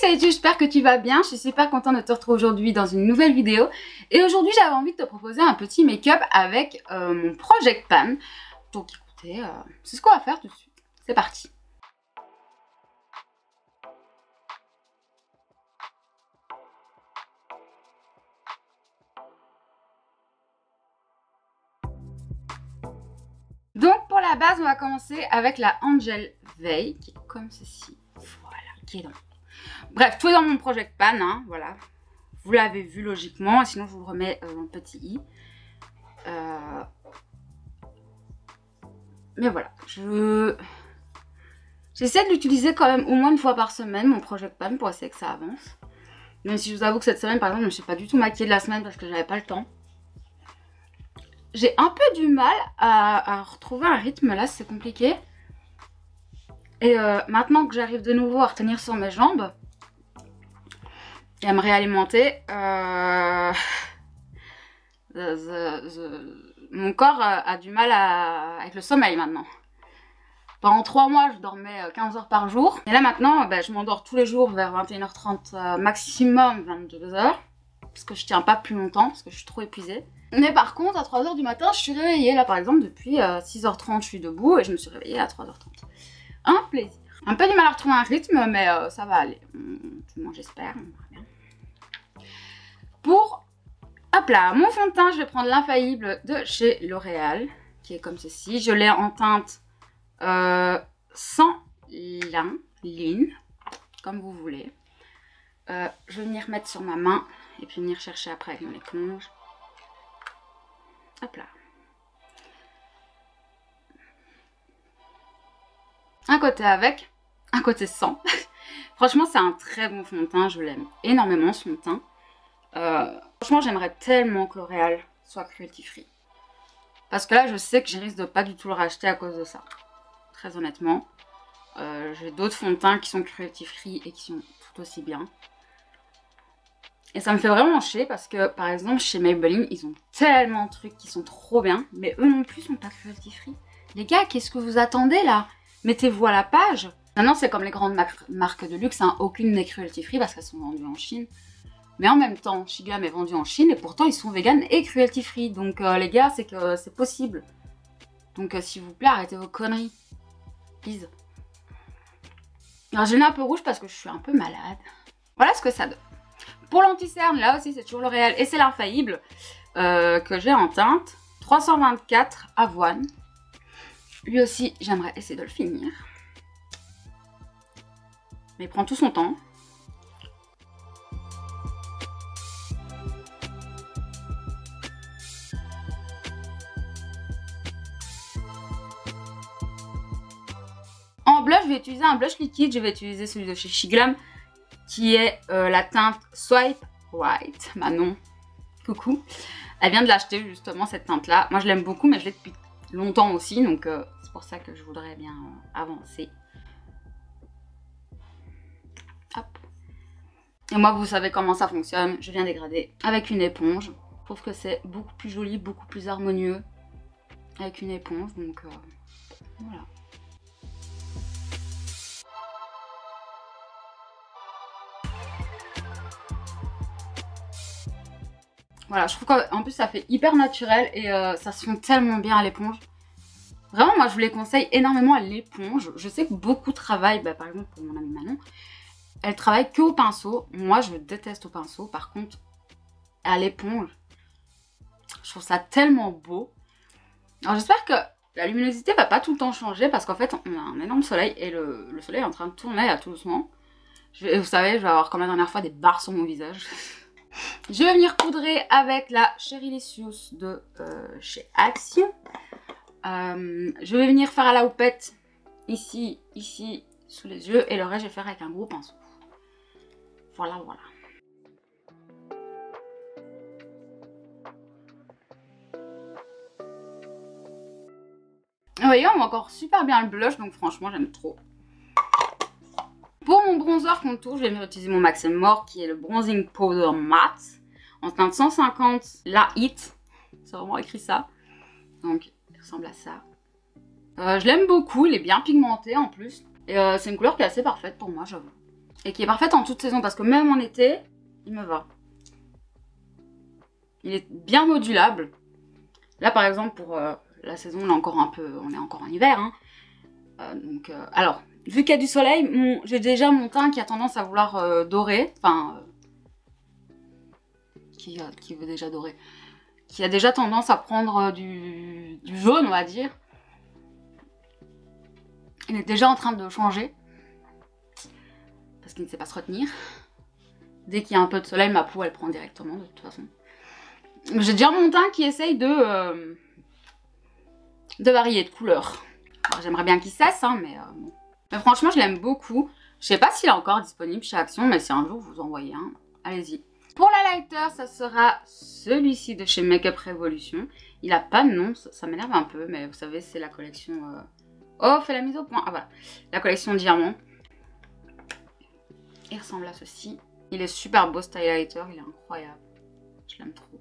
salut, j'espère que tu vas bien. Je suis super contente de te retrouver aujourd'hui dans une nouvelle vidéo. Et aujourd'hui, j'avais envie de te proposer un petit make-up avec mon Project Pan. Donc écoutez, c'est ce qu'on va faire tout de suite. C'est parti. Donc pour la base, on va commencer avec la Angel Veil, qui est comme ceci. Voilà, qui est dans... Bref, tout est dans mon Project Pan, hein, voilà. Vous l'avez vu logiquement, sinon je vous le remets dans le petit i. Mais voilà, j'essaie de l'utiliser quand même au moins une fois par semaine, mon Project Pan, pour essayer que ça avance. Même si je vous avoue que cette semaine, par exemple, je ne me suis pas du tout maquillée de la semaine parce que j'avais pas le temps. J'ai un peu du mal à retrouver un rythme là, c'est compliqué. Et maintenant que j'arrive de nouveau à retenir sur mes jambes et à me réalimenter, mon corps a du mal avec le sommeil maintenant. Pendant 3 mois, je dormais 15 heures par jour. Et là maintenant, je m'endors tous les jours vers 21h30, maximum 22h. Parce que je tiens pas plus longtemps, parce que je suis trop épuisée. Mais par contre, à 3h du matin, je suis réveillée. Là, par exemple, depuis 6h30, je suis debout et je me suis réveillée à 3h30. Un plaisir. Un peu du mal à retrouver un rythme, mais ça va aller. Du moins, j'espère. Pour, hop là, mon fond de teint, je vais prendre l'infaillible de chez L'Oréal, qui est comme ceci. Je l'ai en teinte sans ligne, comme vous voulez. Je vais venir mettre sur ma main et puis venir chercher après avec mon éponge. Hop là. Un côté avec, un côté sans. Franchement, c'est un très bon fond de teint. Je l'aime énormément, ce fond de teint. Franchement, j'aimerais tellement que L'Oréal soit cruelty free. Parce que là, je sais que je risque de pas du tout le racheter à cause de ça. Très honnêtement. J'ai d'autres fonds de teint qui sont cruelty free et qui sont tout aussi bien. Et ça me fait vraiment chier parce que, par exemple, chez Maybelline, ils ont tellement de trucs qui sont trop bien. Mais eux non plus sont pas cruelty free. Les gars, qu'est-ce que vous attendez là? Mettez-vous à la page. Maintenant, c'est comme les grandes marques de luxe, hein, aucune n'est cruelty free parce qu'elles sont vendues en Chine. Mais en même temps, Shiglam est vendu en Chine et pourtant ils sont vegan et cruelty free. Donc les gars, c'est que c'est possible. Donc s'il vous plaît, arrêtez vos conneries. Please. Alors j'ai le nez un peu rouge parce que je suis un peu malade. Voilà ce que ça donne. Pour l'anti-cerne, là aussi c'est toujours L'Oréal et c'est l'infaillible que j'ai en teinte 324 avoine. Lui aussi, j'aimerais essayer de le finir. Mais il prend tout son temps. En blush, je vais utiliser un blush liquide. Je vais utiliser celui de chez Shiglam qui est la teinte Swipe White. Manon, coucou. Elle vient de l'acheter justement cette teinte là. Moi je l'aime beaucoup mais je l'ai depuis longtemps aussi. Donc c'est pour ça que je voudrais bien avancer. Hop. Et moi vous savez comment ça fonctionne. Je viens dégrader avec une éponge. Je trouve que c'est beaucoup plus joli, beaucoup plus harmonieux avec une éponge. Donc voilà. Voilà, je trouve qu'en plus ça fait hyper naturel et ça se fond tellement bien à l'éponge. Vraiment, moi je vous les conseille énormément à l'éponge. Je sais que beaucoup travaillent, par exemple pour mon amie Manon, elle travaille que au pinceau. Moi je déteste au pinceau, par contre à l'éponge, je trouve ça tellement beau. Alors j'espère que la luminosité va pas tout le temps changer parce qu'en fait on a un énorme soleil et le soleil est en train de tourner là tout doucement. Vous savez, je vais avoir comme la dernière fois des barres sur mon visage. Je vais venir poudrer avec la Cherylicious de chez Action. Je vais venir faire à la houppette ici, sous les yeux. Et le reste, je vais faire avec un gros pinceau. Voilà, voilà. Vous voyez, on voit encore super bien le blush. Donc franchement, j'aime trop. Pour mon bronzer contour, je vais utiliser mon Max & More qui est le Bronzing Powder Matte en teinte 150 La Hit. C'est vraiment écrit ça. Donc, il ressemble à ça. Je l'aime beaucoup, il est bien pigmenté en plus. Et c'est une couleur qui est assez parfaite pour moi, j'avoue. et qui est parfaite en toute saison parce que même en été, il me va. Il est bien modulable. Là par exemple pour la saison, on est encore en hiver. Hein. Alors, vu qu'il y a du soleil, j'ai déjà mon teint qui a tendance à vouloir dorer. Enfin, qui veut déjà dorer. Qui a déjà tendance à prendre du jaune, on va dire. Il est déjà en train de changer. Parce qu'il ne sait pas se retenir. Dès qu'il y a un peu de soleil, ma peau, elle prend directement, de toute façon. J'ai déjà mon teint qui essaye de varier de couleur. J'aimerais bien qu'il cesse, hein, mais bon. Mais franchement, je l'aime beaucoup. Je sais pas s'il est encore disponible chez Action, mais si un jour vous en voyez un, allez-y. Pour la lighter, ça sera celui-ci de chez Make Up Revolution. Il a pas de nom, ça m'énerve un peu, mais vous savez, c'est la collection... Oh, fais la mise au point. Ah voilà, la collection Diamant. Il ressemble à ceci. Il est super beau, ce highlighter, il est incroyable. Je l'aime trop.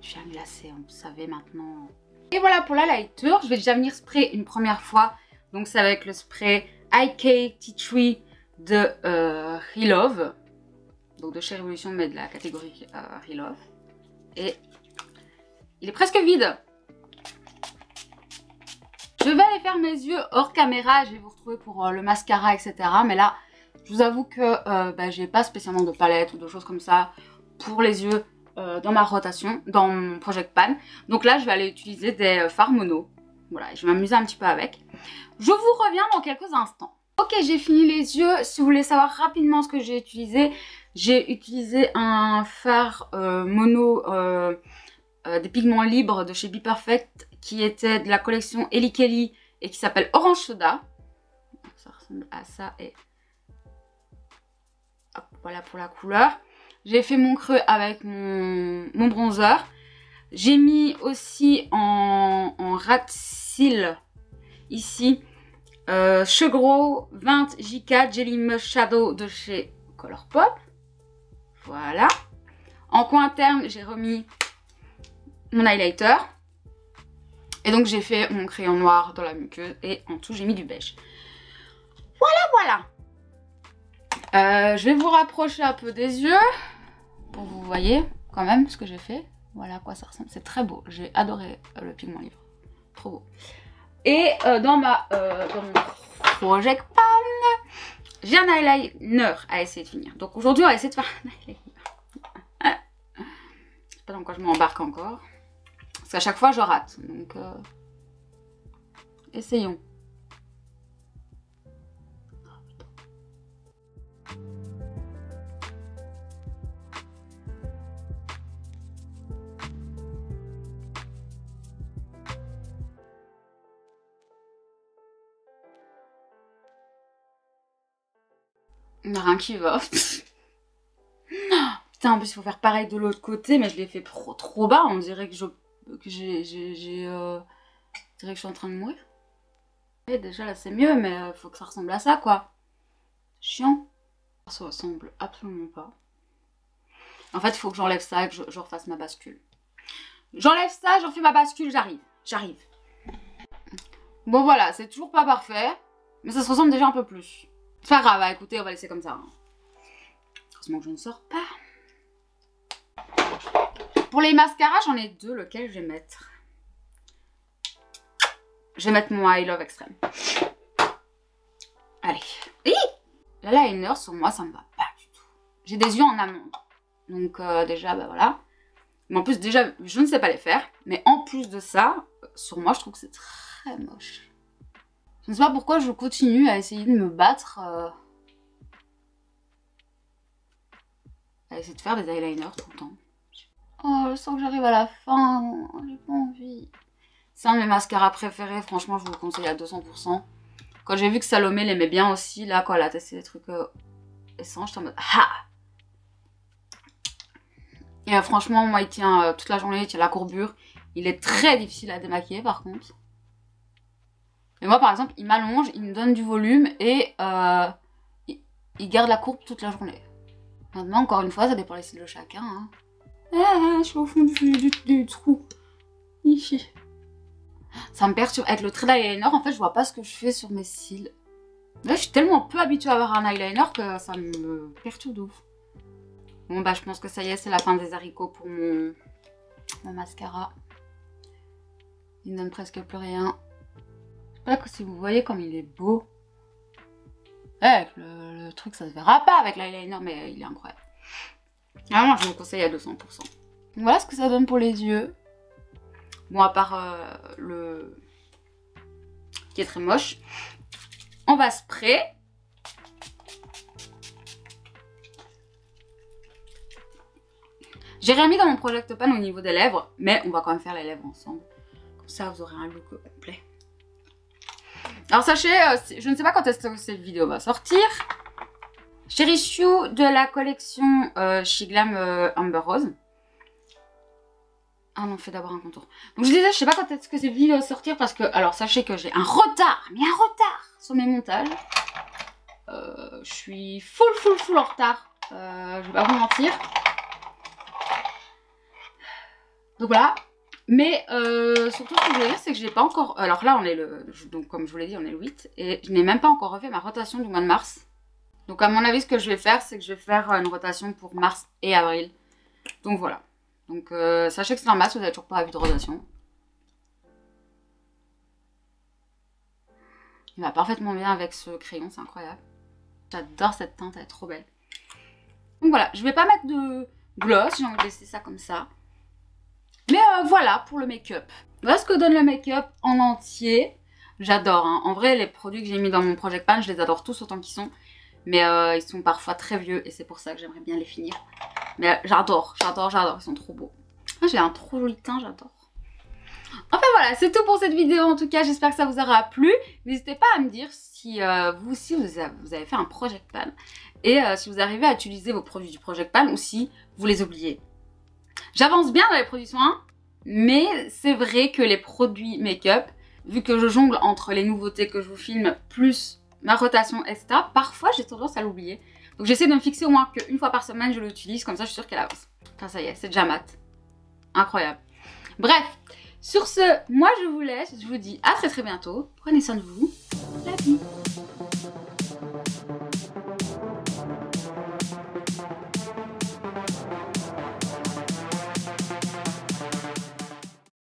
Je viens glacer, vous savez maintenant. Et voilà pour la lighter. Je vais déjà venir spray une première fois. Donc c'est avec le spray IK Tea Tree de Relove. Donc de chez Revolution, mais de la catégorie Relove. Et il est presque vide. Je vais aller faire mes yeux hors caméra. Je vais vous retrouver pour le mascara, etc. Mais là, je vous avoue que j'ai pas spécialement de palette ou de choses comme ça pour les yeux dans ma rotation, dans mon Project Pan. Donc là, je vais aller utiliser des fards mono. Voilà, je vais m'amuser un petit peu avec. Je vous reviens dans quelques instants. Ok, j'ai fini les yeux. Si vous voulez savoir rapidement ce que j'ai utilisé un fard mono des pigments libres de chez Be Perfect qui était de la collection Ellie Kelly et qui s'appelle Orange Soda. Ça ressemble à ça et hop, voilà pour la couleur. J'ai fait mon creux avec mon bronzer. J'ai mis aussi en rat cils ici Chegro 20 JK Jelly Mush Shadow de chez Colourpop. Voilà. En coin interne, j'ai remis mon highlighter. Et donc j'ai fait mon crayon noir dans la muqueuse et en dessous j'ai mis du beige. Voilà. Je vais vous rapprocher un peu des yeux pour que vous voyez quand même ce que j'ai fait. Voilà à quoi ça ressemble. C'est très beau. J'ai adoré le pigment livre. Trop beau. Et dans mon Project Pan, j'ai un eyeliner à essayer de finir. Donc aujourd'hui on va essayer de faire un eyeliner. Je sais pas dans quoi je m'embarque encore. Parce qu'à chaque fois je rate. Donc essayons. Il n'y a rien qui va. Putain, en plus il faut faire pareil de l'autre côté, mais je l'ai fait trop bas. On dirait que je suis en train de mourir. Et déjà là c'est mieux, mais faut que ça ressemble à ça quoi. Chiant. Ça ressemble absolument pas. En fait il faut que j'enlève ça et que je refasse ma bascule. J'enlève ça, j'en fais ma bascule, j'arrive. Bon voilà, c'est toujours pas parfait, mais ça se ressemble déjà un peu plus. C'est pas grave, écoutez, on va laisser comme ça. Heureusement que je ne sors pas. Pour les mascaras, j'en ai deux, lequel je vais mettre. Je vais mettre mon I Love Extreme. Allez. Le liner, sur moi, ça me va pas du tout. J'ai des yeux en amande. Donc déjà, bah voilà. Mais en plus, déjà, je ne sais pas les faire. Mais en plus de ça, sur moi, je trouve que c'est très moche. Je ne sais pas pourquoi je continue à essayer de me battre. À essayer de faire des eyeliners tout le temps. Oh, je sens que j'arrive à la fin. J'ai pas envie. C'est un de mes mascaras préférés. Franchement, je vous le conseille à 200%. Quand j'ai vu que Salomé l'aimait bien aussi, là, quand elle a testé des trucs essence, j'étais en mode ah. Et franchement, moi, il tient toute la journée, il tient la courbure. Il est très difficile à démaquiller, par contre. Mais moi, par exemple, il m'allonge, il me donne du volume et il garde la courbe toute la journée. Maintenant, encore une fois, ça dépend des styles de chacun. Hein. Je suis au fond du trou. Ça me perturbe. Avec le trait d'eyeliner, en fait, je vois pas ce que je fais sur mes cils. Là, je suis tellement peu habituée à avoir un eyeliner que ça me perturbe de ouf. Bon, bah, je pense que ça y est, c'est la fin des haricots pour mon mascara. Il ne donne presque plus rien. Je sais pas si vous voyez comme il est beau. Ouais, avec le truc, ça se verra pas avec l'eyeliner, mais il est incroyable. Vraiment, je vous conseille à 200%. Donc, voilà ce que ça donne pour les yeux. Bon, à part le... qui est très moche. On va spray. J'ai rien mis dans mon Project Pan au niveau des lèvres, mais on va quand même faire les lèvres ensemble. Comme ça, vous aurez un look complet. Alors sachez, je ne sais pas quand est-ce que cette vidéo va sortir. Cherish You de la collection chez Glam Amber Rose. Ah non, on fait d'abord un contour. Donc je disais, je sais pas quand est-ce que cette vidéo va sortir parce que, alors sachez que j'ai un retard, mais un retard sur mes montages. Je suis full en retard. Je vais pas vous mentir. Donc voilà. Mais surtout ce que je voulais dire, c'est que j'ai pas encore... Alors là, on est donc comme je vous l'ai dit, on est le 8. Et je n'ai même pas encore refait ma rotation du mois de mars. Donc à mon avis, ce que je vais faire, c'est que je vais faire une rotation pour mars et avril. Donc voilà. Donc sachez que c'est normal si vous n'avez toujours pas vu de rotation. Il va parfaitement bien avec ce crayon, c'est incroyable. J'adore cette teinte, elle est trop belle. Donc voilà, je vais pas mettre de gloss, j'ai envie de laisser ça comme ça. Mais voilà pour le make-up. Voilà ce que donne le make-up en entier. J'adore, hein. En vrai, les produits que j'ai mis dans mon Project Pan, je les adore tous autant qu'ils sont. Mais ils sont parfois très vieux et c'est pour ça que j'aimerais bien les finir. Mais j'adore, ils sont trop beaux. Ah, j'ai un trop joli teint, j'adore. Enfin voilà, c'est tout pour cette vidéo en tout cas, j'espère que ça vous aura plu. N'hésitez pas à me dire si vous aussi vous avez fait un Project Pan. Et si vous arrivez à utiliser vos produits du Project Pan ou si vous les oubliez. J'avance bien dans les produits soins, mais c'est vrai que les produits make-up, vu que je jongle entre les nouveautés que je vous filme, plus ma rotation, etc., parfois j'ai tendance à l'oublier. Donc j'essaie de me fixer au moins qu'une fois par semaine je l'utilise, comme ça je suis sûre qu'elle avance. Enfin ça y est, c'est déjà mat. Incroyable. Bref, sur ce, moi je vous laisse, je vous dis à très bientôt. Prenez soin de vous. La vie.